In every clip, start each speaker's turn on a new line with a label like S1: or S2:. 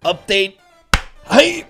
S1: update hype.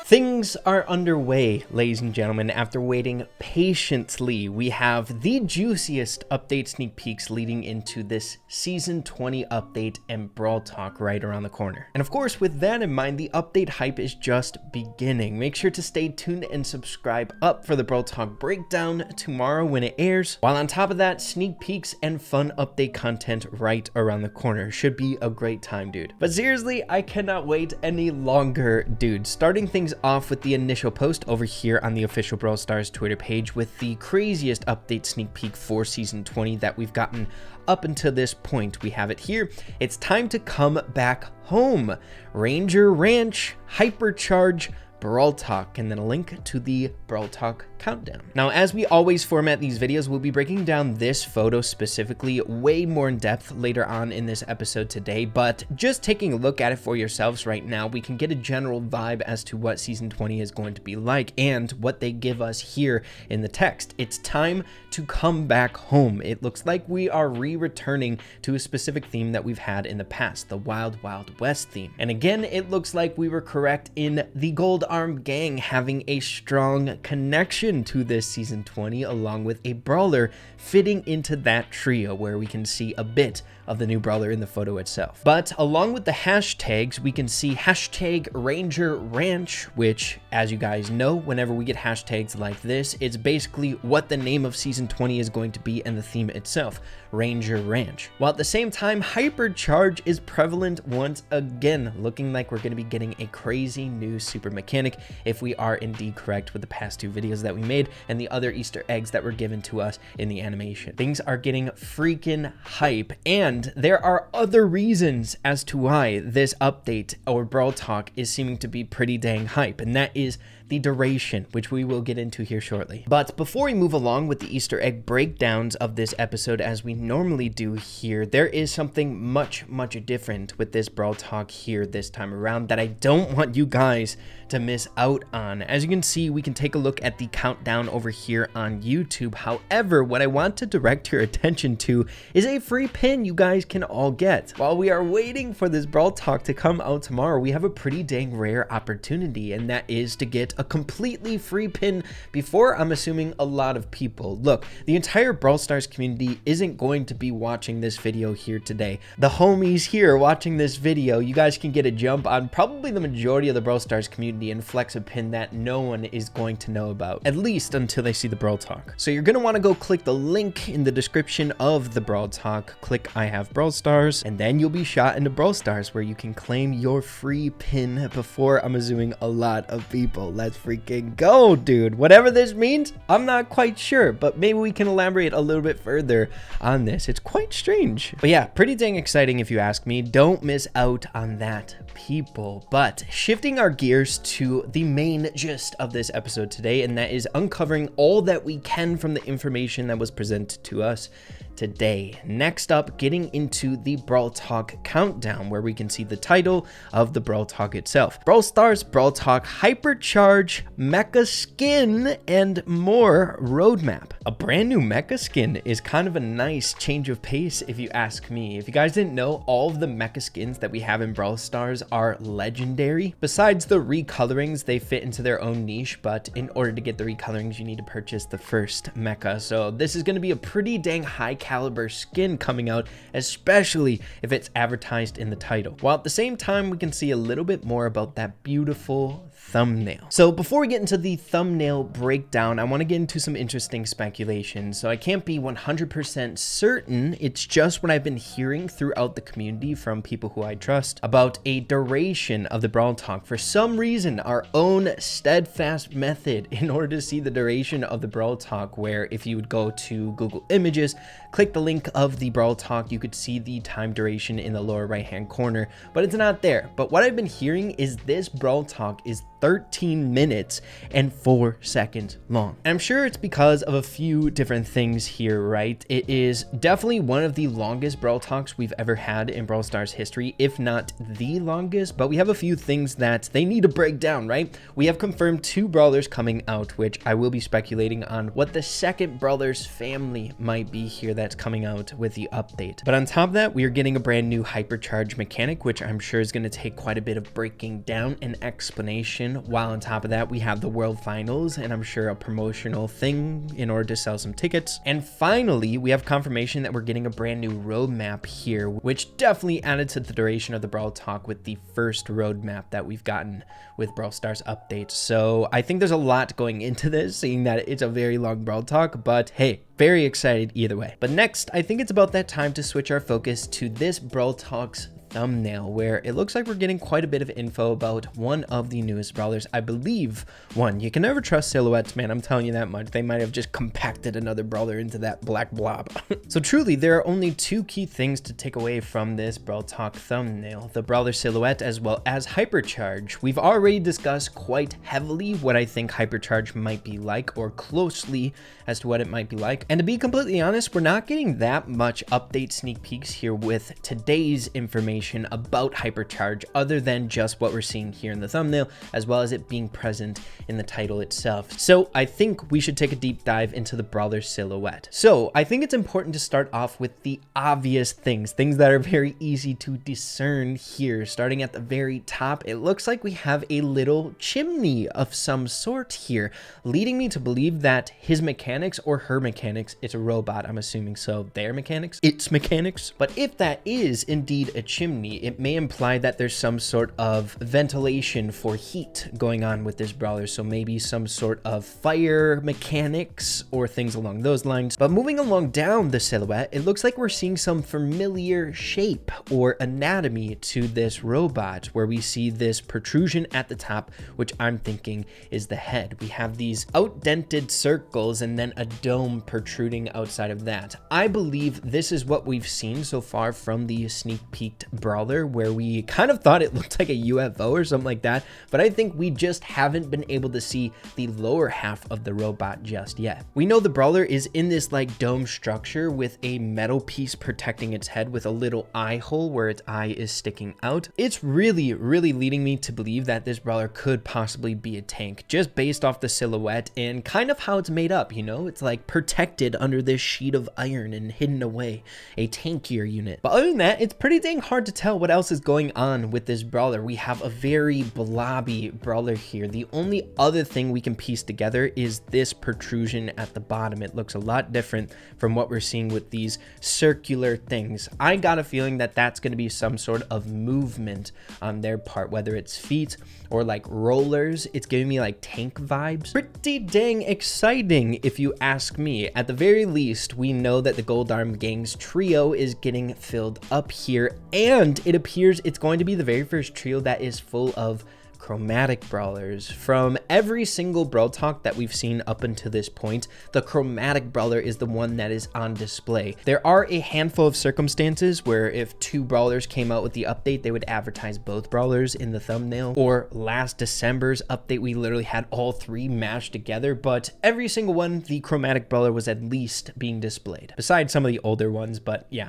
S1: Things are underway, ladies and gentlemen. After waiting patiently, we have the juiciest update sneak peeks leading into this Season 20 update and Brawl Talk right around the corner. And of course, with that in mind, the update hype is just beginning. Make sure to stay tuned and subscribe up for the Brawl Talk breakdown tomorrow when it airs. While on top of that, sneak peeks and fun update content right around the corner. Should be a great time, dude. But seriously, I cannot wait any longer, dude. Starting things off with the initial post over here on the official Brawl Stars Twitter page with the craziest update sneak peek for Season 20 that we've gotten up until this point. We have it here. It's time to come back home. Ranger Ranch, HyperCharge, Brawl Talk, and then a link to the Brawl Talk countdown. Now, as we always format these videos, we'll be breaking down this photo specifically way more in depth later on in this episode today, but just taking a look at it for yourselves right now, we can get a general vibe as to what Season 20 is going to be like and what they give us here in the text. It's time to come back home. It looks like we are returning to a specific theme that we've had in the past, the Wild Wild West theme. And again, it looks like we were correct in the Gold Arm Gang having a strong connection to this Season 20, along with a Brawler fitting into that trio where we can see a bit of the new Brawler in the photo itself. But along with the hashtags, we can see hashtag Ranger Ranch, which, as you guys know, whenever we get hashtags like this, it's basically what the name of Season 20 is going to be and the theme itself, Ranger Ranch. While at the same time, HyperCharge is prevalent once again, looking like we're going to be getting a crazy new super mechanic if we are indeed correct with the past two videos that we made and the other Easter eggs that were given to us in the animation. Things are getting freaking hype, and there are other reasons as to why this update or Brawl Talk is seeming to be pretty dang hype, and that is the duration, which we will get into here shortly. But before we move along with the Easter egg breakdowns of this episode as we normally do here, there is something much different with this Brawl Talk here this time around that I don't want you guys to miss out on. As you can see, we can take a look at the countdown over here on YouTube. However, what I want to direct your attention to is a free pin you guys can all get. While we are waiting for this Brawl Talk to come out tomorrow, we have a pretty dang rare opportunity, and that is to get a completely free pin before, I'm assuming, a lot of people. Look, the entire Brawl Stars community isn't going to be watching this video here today. The homies here watching this video, you guys can get a jump on probably the majority of the Brawl Stars community and flex a pin that no one is going to know about, at least until they see the Brawl Talk. So you're going to want to go click the link in the description of the Brawl Talk, click I have Brawl Stars, and then you'll be shot into Brawl Stars where you can claim your free pin before, I'm assuming, a lot of people. Let's freaking go, dude. Whatever this means, I'm not quite sure, but maybe we can elaborate a little bit further on this. It's quite strange. But yeah, pretty dang exciting if you ask me. Don't miss out on that, people. But shifting our gears to the main gist of this episode today, and that is uncovering all that we can from the information that was presented to us today. Next up, getting into the Brawl Talk countdown, where we can see the title of the Brawl Talk itself. Brawl Stars Brawl Talk HyperCharge Mecha Skin and more roadmap. A brand new mecha skin is kind of a nice change of pace if you ask me. If you guys didn't know, all of the mecha skins that we have in Brawl Stars are legendary. Besides the recolorings, they fit into their own niche, but in order to get the recolorings, you need to purchase the first mecha. So this is going to be a pretty dang high caliber skin coming out, especially if it's advertised in the title. While at the same time, we can see a little bit more about that beautiful thumbnail. So before we get into the thumbnail breakdown, I want to get into some interesting speculation. So I can't be 100% certain. It's just what I've been hearing throughout the community from people who I trust about a duration of the Brawl Talk. For some reason, our own steadfast method in order to see the duration of the Brawl Talk, where if you would go to Google Images, click the link of the Brawl Talk, you could see the time duration in the lower right hand corner, but it's not there. But what I've been hearing is this Brawl Talk is 13 minutes and 4 seconds long. And I'm sure it's because of a few different things here, right? It is definitely one of the longest Brawl Talks we've ever had in Brawl Stars history, if not the longest, but we have a few things that they need to break down, right? We have confirmed 2 Brawlers coming out, which I will be speculating on what the second Brawler's family might be here that's coming out with the update. But on top of that, we are getting a brand new HyperCharge mechanic, which I'm sure is going to take quite a bit of breaking down and explanation. While on top of that, we have the World Finals, and I'm sure a promotional thing in order to sell some tickets. And finally, we have confirmation that we're getting a brand new roadmap here, which definitely added to the duration of the Brawl Talk with the first roadmap that we've gotten with Brawl Stars updates. So I think there's a lot going into this, seeing that it's a very long Brawl Talk, but hey, very excited either way. But next, I think it's about that time to switch our focus to this Brawl Talk's thumbnail, where it looks like we're getting quite a bit of info about one of the newest brawlers. I believe one. You can never trust silhouettes, man. I'm telling you that much. They might have just compacted another brawler into that black blob. So truly, there are only two key things to take away from this Brawl Talk thumbnail: the brawler silhouette as well as HyperCharge. We've already discussed quite heavily what I think HyperCharge might be like, or closely as to what it might be like. And to be completely honest, we're not getting that much update sneak peeks here with today's information about HyperCharge, other than just what we're seeing here in the thumbnail, as well as it being present in the title itself. So I think we should take a deep dive into the brawler silhouette. So I think it's important to start off with the obvious things that are very easy to discern here. Starting at the very top, it looks like we have a little chimney of some sort here, leading me to believe that his mechanics, or her mechanics, it's a robot, I'm assuming, so their mechanics, its mechanics. But if that is indeed a chimney, it may imply that there's some sort of ventilation for heat going on with this brawler, so maybe some sort of fire mechanics or things along those lines. But moving along down the silhouette, it looks like we're seeing some familiar shape or anatomy to this robot, where we see this protrusion at the top, which I'm thinking is the head. We have these outdented circles and then a dome protruding outside of that. I believe this is what we've seen so far from the sneak peeked brawler, where we kind of thought it looked like a UFO or something like that, but I think we just haven't been able to see the lower half of the robot just yet. We know the brawler is in this like dome structure with a metal piece protecting its head with a little eye hole where its eye is sticking out. It's really leading me to believe that this brawler could possibly be a tank, just based off the silhouette and kind of how it's made up, you know? It's like protected under this sheet of iron and hidden away, a tankier unit. But other than that, it's pretty dang hard to tell what else is going on with this brawler. We have a very blobby brawler here. The only other thing we can piece together is this protrusion at the bottom. It looks a lot different from what we're seeing with these circular things. I got a feeling that that's going to be some sort of movement on their part, whether it's feet or like rollers. It's giving me like tank vibes. Pretty dang exciting if you ask me. At the very least, we know that the Gold Arm Gang's trio is getting filled up here, and it appears it's going to be the very first trio that is full of chromatic brawlers. From every single Brawl Talk that we've seen up until this point, the chromatic brawler is the one that is on display. There are a handful of circumstances where if two brawlers came out with the update, they would advertise both brawlers in the thumbnail, or last December's update, we literally had all three mashed together, but every single one, the chromatic brawler was at least being displayed, besides some of the older ones. But yeah,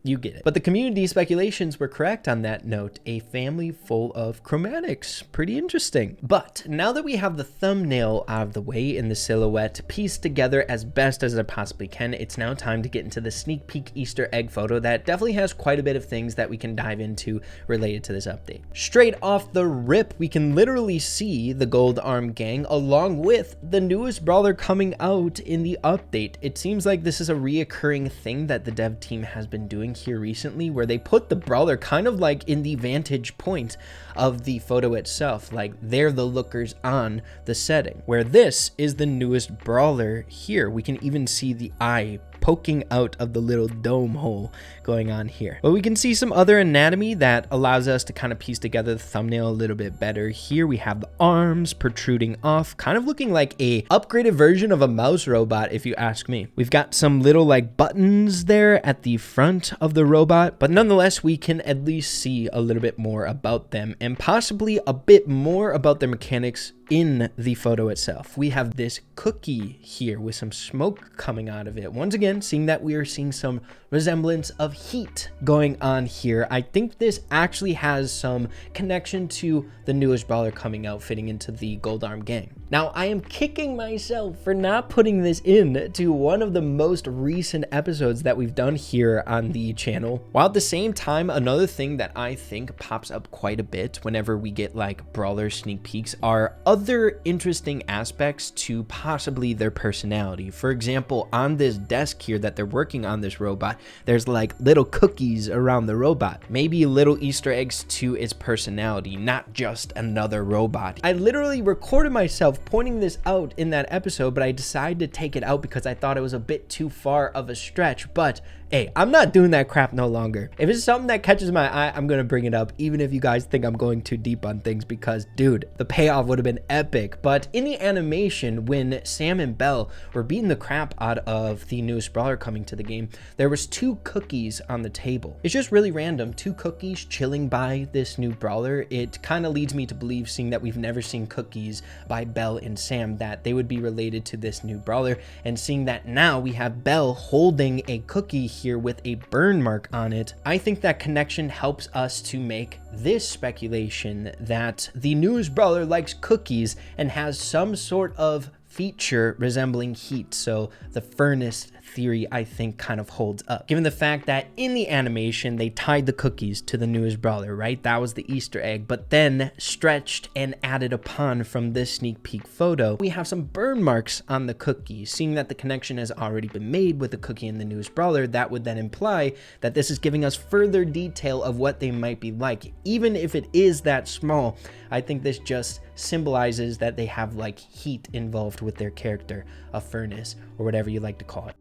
S1: you get it. But the community speculations were correct on that note. A family full of chromatics. Pretty interesting. But now that we have the thumbnail out of the way and the silhouette pieced together as best as I possibly can, it's now time to get into the sneak peek Easter egg photo that definitely has quite a bit of things that we can dive into related to this update. Straight off the rip, we can literally see the Gold Arm Gang along with the newest brawler coming out in the update. It seems like this is a reoccurring thing that the dev team has been doing here recently, where they put the brawler kind of like in the vantage point of the photo itself, like they're the lookers on the setting, where this is the newest brawler here. We can even see the eye poking out of the little dome hole going on here. But we can see some other anatomy that allows us to kind of piece together the thumbnail a little bit better. Here we have the arms protruding off, kind of looking like a upgraded version of a mouse robot, if you ask me. We've got some little like buttons there at the front of the robot, but nonetheless, we can at least see a little bit more about them and possibly a bit more about their mechanics in the photo itself. We have this cookie here with some smoke coming out of it. Once again, seeing that we are seeing some resemblance of heat going on here. I think this actually has some connection to the newest brawler coming out, fitting into the Gold Arm gang. Now, I am kicking myself for not putting this in to one of the most recent episodes that we've done here on the channel. While at the same time, another thing that I think pops up quite a bit whenever we get like brawler sneak peeks are other interesting aspects to possibly their personality. For example, on this desk here that they're working on this robot, there's like little cookies around the robot, maybe little Easter eggs to its personality, not just another robot. I literally recorded myself pointing this out in that episode, but I decided to take it out because I thought it was a bit too far of a stretch. But hey, I'm not doing that crap no longer. If it's something that catches my eye, I'm gonna bring it up, even if you guys think I'm going too deep on things, because dude, the payoff would have been epic. But in the animation, when Sam and Belle were beating the crap out of the newest brawler coming to the game, there was 2 cookies on the table. It's just really random, 2 cookies chilling by this new brawler. It kind of leads me to believe, seeing that we've never seen cookies by Belle and Sam, that they would be related to this new brawler, and seeing that now we have Belle holding a cookie here with a burn mark on it, I think that connection helps us to make this speculation that the newest brawler likes cookies and has some sort of feature resembling heat. So the furnace theory, I think, kind of holds up, given the fact that in the animation they tied the cookies to the newest brawler, right? That was the Easter egg, but then stretched and added upon from this sneak peek photo, we have some burn marks on the cookies. Seeing that the connection has already been made with the cookie and the newest brawler, that would then imply that this is giving us further detail of what they might be like. Even if it is that small, I think this just symbolizes that they have like heat involved with their character, a furnace, or whatever you like to call it.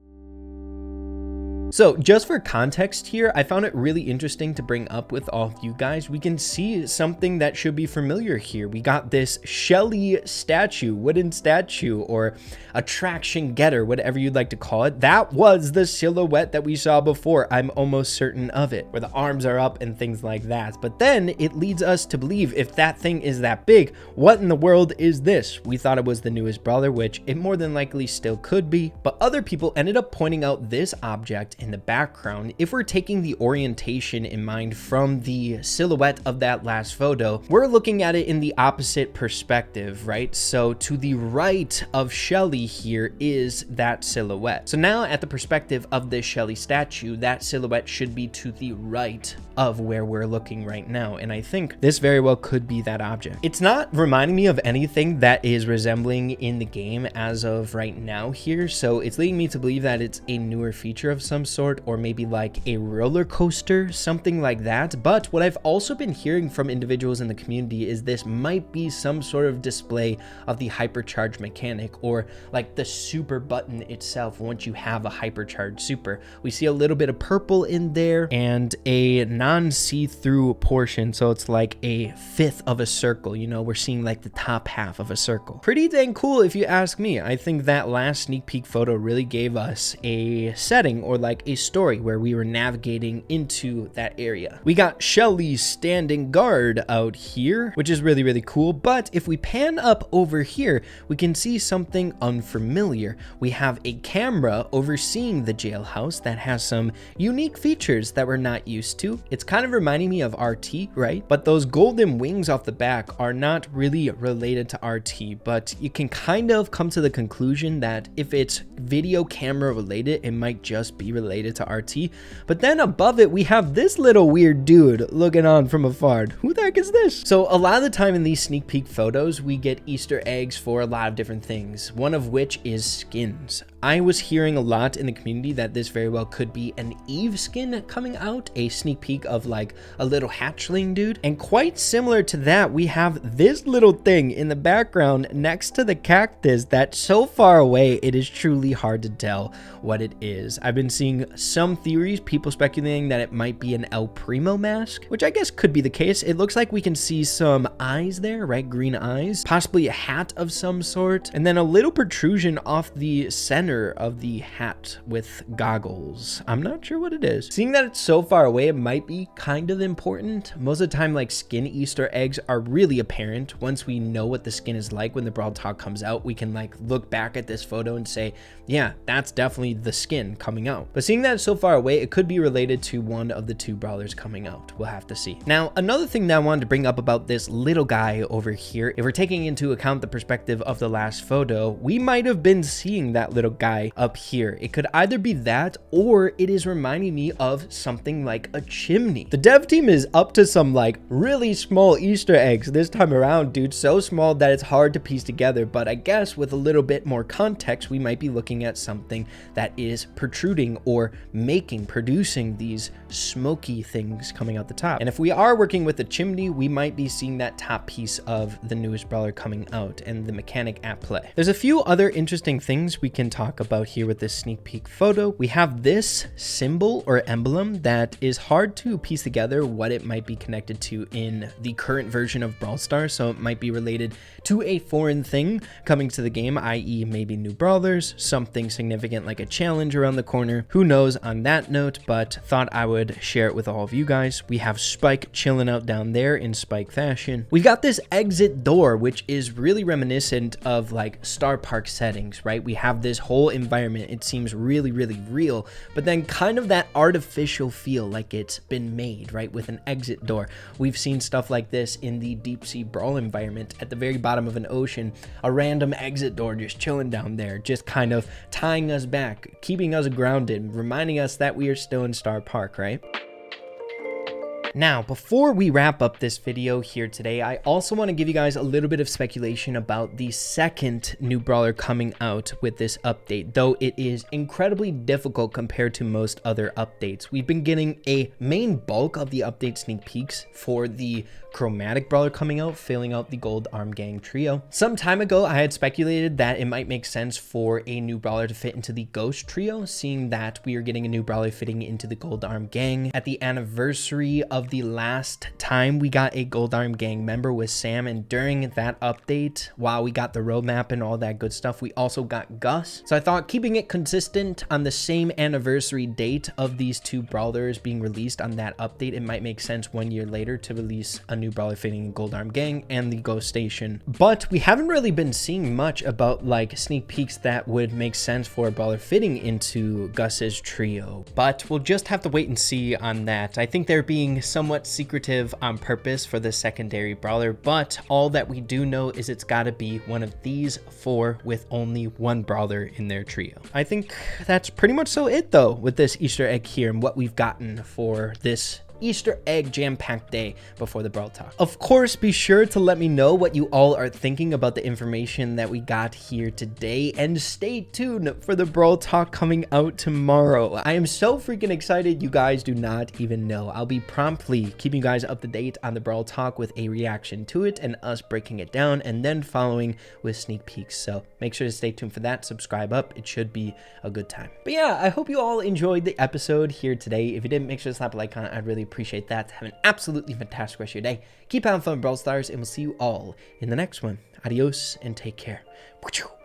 S1: So just for context here, I found it really interesting to bring up with all of you guys. We can see something that should be familiar here. We got this Shelly statue, wooden statue, or attraction getter, whatever you'd like to call it. That was the silhouette that we saw before. I'm almost certain of it, where the arms are up and things like that. But then it leads us to believe, if that thing is that big, what in the world is this? We thought it was the newest brawler, which it more than likely still could be, but other people ended up pointing out this object in the background. If we're taking the orientation in mind from the silhouette of that last photo, we're looking at it in the opposite perspective, right? So to the right of Shelly here is that silhouette. So now at the perspective of this Shelly statue, that silhouette should be to the right of where we're looking right now. And I think this very well could be that object. It's not reminding me of anything that is resembling in the game as of right now here. So it's leading me to believe that it's a newer feature of some sort, or maybe like a roller coaster, something like that. But what I've also been hearing from individuals in the community is this might be some sort of display of the HyperCharge mechanic, or like the super button itself once you have a HyperCharge super. We see a little bit of purple in there and a non-see-through portion, so it's like a fifth of a circle, you know, we're seeing like the top half of a circle. Pretty dang cool if you ask me. I think that last sneak peek photo really gave us a setting, or like a story where we were navigating into that area. We got Shelly standing guard out here, which is really, really cool. But if we pan up over here, we can see something unfamiliar. We have a camera overseeing the jailhouse that has some unique features that we're not used to. It's kind of reminding me of RT, right? But those golden wings off the back are not really related to RT, but you can kind of come to the conclusion that if it's video camera related, it might just be related to RT. But then above it, we have this little weird dude looking on from afar. Who the heck is this? So a lot of the time in these sneak peek photos, we get Easter eggs for a lot of different things, one of which is skins. I was hearing a lot in the community that this very well could be an Eve skin coming out, a sneak peek of like a little hatchling dude. And quite similar to that, we have this little thing in the background next to the cactus that's so far away, it is truly hard to tell what it is. I've been seeing some theories, people speculating that it might be an El Primo mask, which I guess could be the case. It looks like we can see some eyes there, right? Green eyes, possibly a hat of some sort, and then a little protrusion off the center corner of the hat with goggles. I'm not sure what it is. Seeing that it's so far away, it might be kind of important. Most of the time, like, skin Easter eggs are really apparent. Once we know what the skin is like when the Brawl Talk comes out, we can like look back at this photo and say, yeah, that's definitely the skin coming out. But seeing that it's so far away, it could be related to one of the two brawlers coming out. We'll have to see. Now, another thing that I wanted to bring up about this little guy over here, if we're taking into account the perspective of the last photo, we might have been seeing that little guy up here. It could either be that, or it is reminding me of something like a chimney. The dev team is up to some like really small Easter eggs this time around, dude. So small that it's hard to piece together, but I guess with a little bit more context, we might be looking at something that is protruding or producing these smoky things coming out the top. And if we are working with a chimney, we might be seeing that top piece of the newest brawler coming out and the mechanic at play. There's a few other interesting things we can talk about here with this sneak peek photo. We have this symbol or emblem that is hard to piece together what it might be connected to in the current version of Brawl Stars. So it might be related to a foreign thing coming to the game, i.e. maybe new brawlers, something significant like a challenge around the corner. Who knows on that note, but thought I would share it with all of you guys. We have Spike chilling out down there in Spike fashion. We got this exit door, which is really reminiscent of like Star Park settings, right? We have this whole environment. It seems really, really real, but then kind of that artificial feel like it's been made, right? With an exit door. We've seen stuff like this in the deep sea Brawl environment at the very bottom of an ocean, a random exit door just chilling down there, just kind of tying us back, keeping us grounded, reminding us that we are still in Star Park, right? Now, before we wrap up this video here today, I also want to give you guys a little bit of speculation about the second new brawler coming out with this update, though it is incredibly difficult compared to most other updates. We've been getting a main bulk of the update sneak peeks for the chromatic brawler coming out, filling out the gold arm gang trio. Some time ago, I had speculated that it might make sense for a new brawler to fit into the ghost trio, seeing that we are getting a new brawler fitting into the gold arm gang. At the anniversary of the last time we got a gold arm gang member with Sam, and during that update, while we got the roadmap and all that good stuff, we also got Gus. So I thought keeping it consistent on the same anniversary date of these two brawlers being released on that update, it might make sense 1 year later to release a new brawler fitting in gold arm gang and the ghost station. But we haven't really been seeing much about like sneak peeks that would make sense for a brawler fitting into Gus's trio, but we'll just have to wait and see on that. I think they're being somewhat secretive on purpose for the secondary brawler, but all that we do know is it's got to be one of these four with only one brawler in their trio. I think that's pretty much so it though with this Easter egg here and what we've gotten for this Easter egg jam-packed day before the Brawl Talk. Of course, be sure to let me know what you all are thinking about the information that we got here today, and stay tuned for the Brawl Talk coming out tomorrow. I am so freaking excited, you guys do not even know. I'll be promptly keeping you guys up to date on the Brawl Talk with a reaction to it and us breaking it down, and then following with sneak peeks. So make sure to stay tuned for that, subscribe up, it should be a good time. But yeah, I hope you all enjoyed the episode here today. If you didn't, make sure to slap a like on it, I'd really appreciate that. Have an absolutely fantastic rest of your day. Keep having fun, Brawl Stars, and we'll see you all in the next one. Adios and take care.